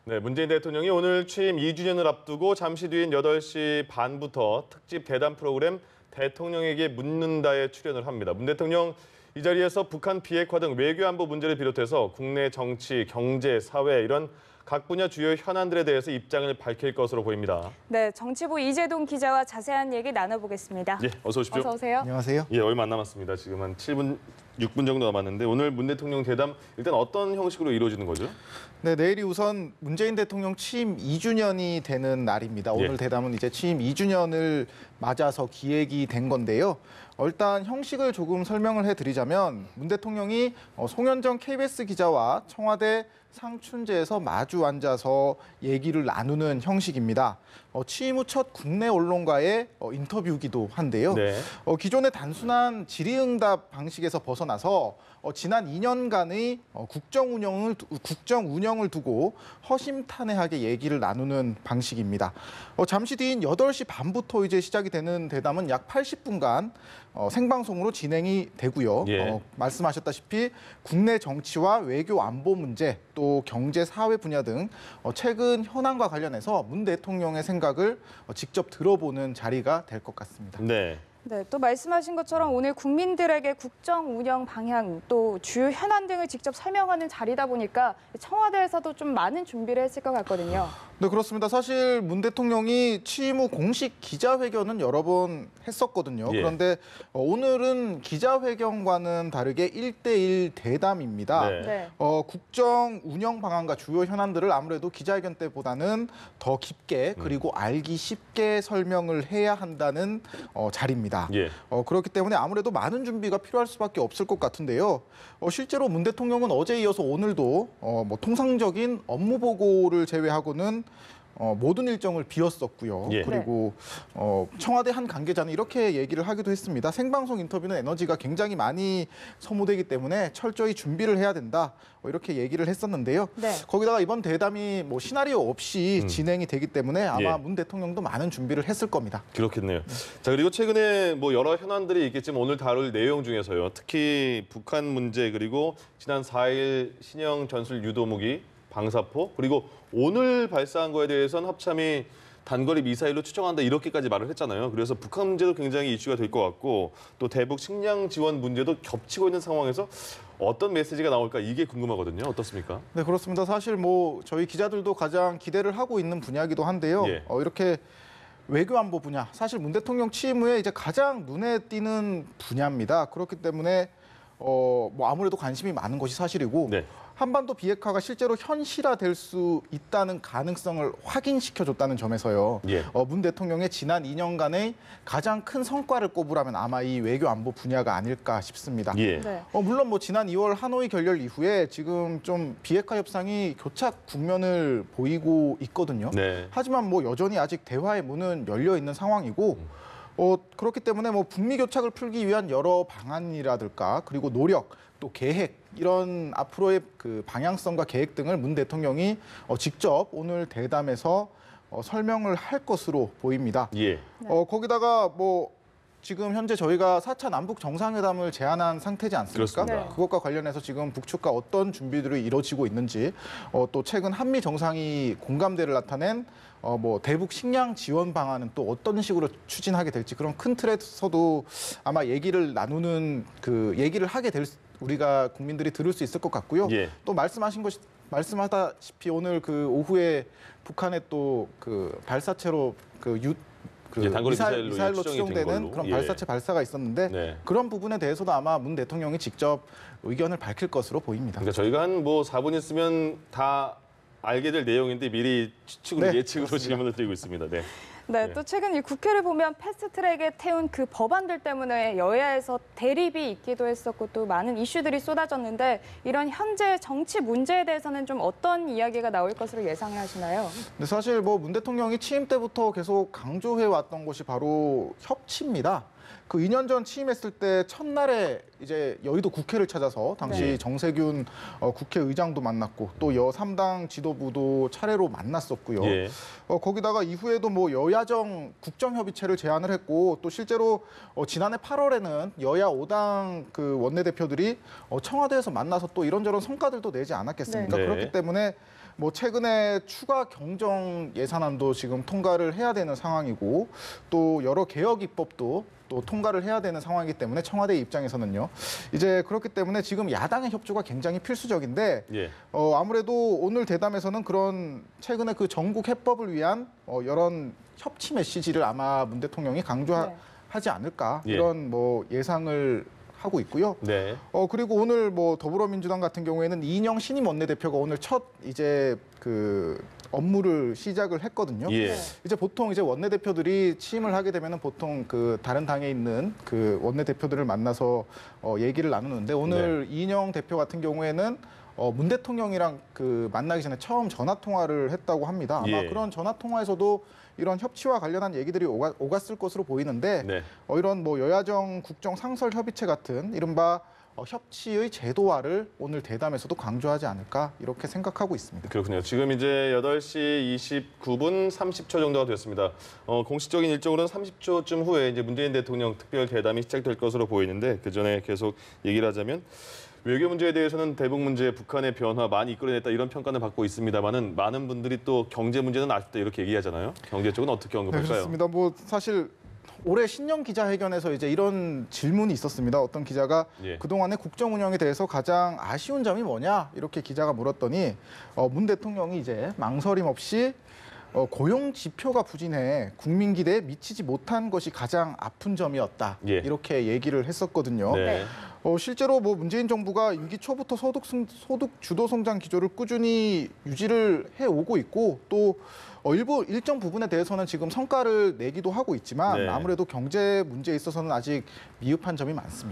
네, 문재인 대통령이 오늘 취임 2주년을 앞두고 잠시 뒤인 8시 반부터 특집 대담 프로그램 대통령에게 묻는다에 출연을 합니다. 문 대통령 이 자리에서 북한 비핵화 등 외교안보 문제를 비롯해서 국내 정치, 경제, 사회 이런 각 분야 주요 현안들에 대해서 입장을 밝힐 것으로 보입니다. 네, 정치부 이재동 기자와 자세한 얘기 나눠보겠습니다. 예, 어서 오십시오. 어서 오세요. 안녕하세요. 예, 얼마 안 남았습니다. 지금 한 7분, 6분 정도 남았는데 오늘 문 대통령 대담 일단 어떤 형식으로 이루어지는 거죠? 네, 내일이 우선 문재인 대통령 취임 2주년이 되는 날입니다. 오늘 예. 대담은 이제 취임 2주년을 맞아서 기획이 된 건데요. 일단 형식을 조금 설명을 해드리자면 문 대통령이 송현정 KBS 기자와 청와대 상춘재에서 마주 앉아서 얘기를 나누는 형식입니다. 취임 후 첫 국내 언론과의 인터뷰이기도 한데요. 네. 기존의 단순한 질의응답 방식에서 벗어나서 지난 2년간의 국정 운영을 두고 허심탄회하게 얘기를 나누는 방식입니다. 잠시 뒤인 8시 반부터 이제 시작이 되는 대담은 약 80분간 생방송으로 진행이 되고요. 예. 말씀하셨다시피 국내 정치와 외교 안보 문제 또 경제 사회 분야 등 최근 현안과 관련해서 문 대통령의 생각을 직접 들어보는 자리가 될 것 같습니다. 네. 네, 또 말씀하신 것처럼 오늘 국민들에게 국정 운영 방향 또 주요 현안 등을 직접 설명하는 자리다 보니까 청와대에서도 좀 많은 준비를 했을 것 같거든요. 네, 그렇습니다. 사실 문 대통령이 취임 후 공식 기자회견은 여러 번 했었거든요. 예. 그런데 오늘은 기자회견과는 다르게 1대1 대담입니다. 네. 네. 국정 운영 방안과 주요 현안들을 아무래도 기자회견 때보다는 더 깊게 그리고 알기 쉽게 설명을 해야 한다는 자리입니다. 예. 그렇기 때문에 아무래도 많은 준비가 필요할 수밖에 없을 것 같은데요. 실제로 문 대통령은 어제 이어서 오늘도 통상적인 업무 보고를 제외하고는 모든 일정을 비웠었고요. 예. 그리고 청와대 한 관계자는 이렇게 얘기를 하기도 했습니다. 생방송 인터뷰는 에너지가 굉장히 많이 소모되기 때문에 철저히 준비를 해야 된다. 이렇게 얘기를 했었는데요. 네. 거기다가 이번 대담이 시나리오 없이 진행이 되기 때문에 아마 예. 문 대통령도 많은 준비를 했을 겁니다. 그렇겠네요. 자, 그리고 최근에 여러 현안들이 있겠지만 오늘 다룰 내용 중에서요. 특히 북한 문제 그리고 지난 4일 신형 전술 유도무기 방사포 그리고 오늘 발사한 거에 대해서는 합참이 단거리 미사일로 추정한다 이렇게까지 말을 했잖아요. 그래서 북한 문제도 굉장히 이슈가 될 것 같고 또 대북 식량 지원 문제도 겹치고 있는 상황에서 어떤 메시지가 나올까 이게 궁금하거든요. 어떻습니까? 네, 그렇습니다. 사실 저희 기자들도 가장 기대를 하고 있는 분야이기도 한데요. 예. 이렇게 외교 안보 분야, 사실 문 대통령 취임 후에 이제 가장 눈에 띄는 분야입니다. 그렇기 때문에 아무래도 관심이 많은 것이 사실이고 네. 한반도 비핵화가 실제로 현실화될 수 있다는 가능성을 확인시켜줬다는 점에서요. 예. 문 대통령의 지난 2년간의 가장 큰 성과를 꼽으라면 아마 이 외교 안보 분야가 아닐까 싶습니다. 네. 물론 지난 2월 하노이 결렬 이후에 지금 좀 비핵화 협상이 교착 국면을 보이고 있거든요. 네. 하지만 여전히 아직 대화의 문은 열려 있는 상황이고 그렇기 때문에 북미 교착을 풀기 위한 여러 방안이라든가 그리고 노력 또 계획 이런 앞으로의 그 방향성과 계획 등을 문 대통령이 직접 오늘 대담에서 설명을 할 것으로 보입니다. 예. 거기다가 지금 현재 저희가 4차 남북 정상회담을 제안한 상태지 않습니까? 그렇습니다. 네. 그것과 관련해서 지금 북측과 어떤 준비들이 이루어지고 있는지 또 최근 한미 정상이 공감대를 나타낸 대북 식량 지원 방안은 또 어떤 식으로 추진하게 될지 그런 큰 틀에서도 아마 얘기를 나누는 얘기를 하게 될 우리가 국민들이 들을 수 있을 것 같고요. 예. 또 말씀하다시피 오늘 오후에 북한의 또 발사체로 단거리 미사일로 추정이 된 추정되는 걸로. 그런 예. 발사체 발사가 있었는데 네. 그런 부분에 대해서도 아마 문 대통령이 직접 의견을 밝힐 것으로 보입니다. 그러니까 저희가 한 4분 있으면 다 알게 될 내용인데 미리 추측으로 네, 예측으로 그렇습니다. 질문을 드리고 있습니다. 네. 네, 또 최근 이 국회를 보면 패스트트랙에 태운 그 법안들 때문에 여야에서 대립이 있기도 했었고 또 많은 이슈들이 쏟아졌는데 이런 현재 정치 문제에 대해서는 좀 어떤 이야기가 나올 것으로 예상을 하시나요? 근데 사실 문 대통령이 취임 때부터 계속 강조해 왔던 것이 바로 협치입니다. 2년 전 취임했을 때 첫날에 이제 여의도 국회를 찾아서 당시 네. 정세균 국회의장도 만났고 또 여3당 지도부도 차례로 만났었고요. 예. 거기다가 이후에도 여야정 국정협의체를 제안을 했고 또 실제로 지난해 8월에는 여야 5당 원내대표들이 청와대에서 만나서 또 이런저런 성과들도 내지 않았겠습니까? 네. 그렇기 때문에 뭐 최근에 추가 경정 예산안도 지금 통과를 해야 되는 상황이고 또 여러 개혁 입법도 또 통과를 해야 되는 상황이기 때문에 청와대 입장에서는요. 이제 그렇기 때문에 지금 야당의 협조가 굉장히 필수적인데 예. 아무래도 오늘 대담에서는 그런 최근에 그 전국 해법을 위한 이런 협치 메시지를 아마 문 대통령이 강조하지 않을까 예. 이런 뭐 예상을 하고 있고요. 네. 그리고 오늘 뭐 더불어민주당 같은 경우에는 이인영 신임 원내대표가 오늘 첫 이제 그 업무를 시작을 했거든요. 예. 이제 보통 이제 원내대표들이 취임을 하게 되면은 보통 그 다른 당에 있는 그 원내대표들을 만나서 얘기를 나누는데 오늘 이인영 대표 같은 경우에는 문 대통령이랑 그 만나기 전에 처음 전화 통화를 했다고 합니다. 아마 예. 그런 전화 통화에서도 이런 협치와 관련한 얘기들이 오갔을 것으로 보이는데 네. 이런 뭐 여야정 국정 상설 협의체 같은 이른바 협치의 제도화를 오늘 대담에서도 강조하지 않을까 이렇게 생각하고 있습니다. 그렇군요. 지금 이제 8시 29분 30초 정도가 됐습니다. 공식적인 일정으로는 30초쯤 후에 이제 문재인 대통령 특별 대담이 시작될 것으로 보이는데 그 전에 계속 얘기를 하자면 외교 문제에 대해서는 대북 문제, 북한의 변화 많이 이끌어냈다 이런 평가는 받고 있습니다만은 많은 분들이 또 경제 문제는 아쉽다 이렇게 얘기하잖아요. 경제 쪽은 어떻게 네, 언급할까요? 그렇습니다. 뭐 사실 올해 신년 기자회견에서 이제 이런 질문이 있었습니다. 어떤 기자가 예. 그동안의 국정 운영에 대해서 가장 아쉬운 점이 뭐냐 이렇게 기자가 물었더니 문 대통령이 이제 망설임 없이 고용 지표가 부진해 국민 기대에 미치지 못한 것이 가장 아픈 점이었다. 예. 이렇게 얘기를 했었거든요. 네. 실제로 뭐 문재인 정부가 임기 초부터 소득 주도 성장 기조를 꾸준히 유지를 해오고 있고 또 일정 부분에 대해서는 지금 성과를 내기도 하고 있지만 네. 아무래도 경제 문제에 있어서는 아직 미흡한 점이 많습니다.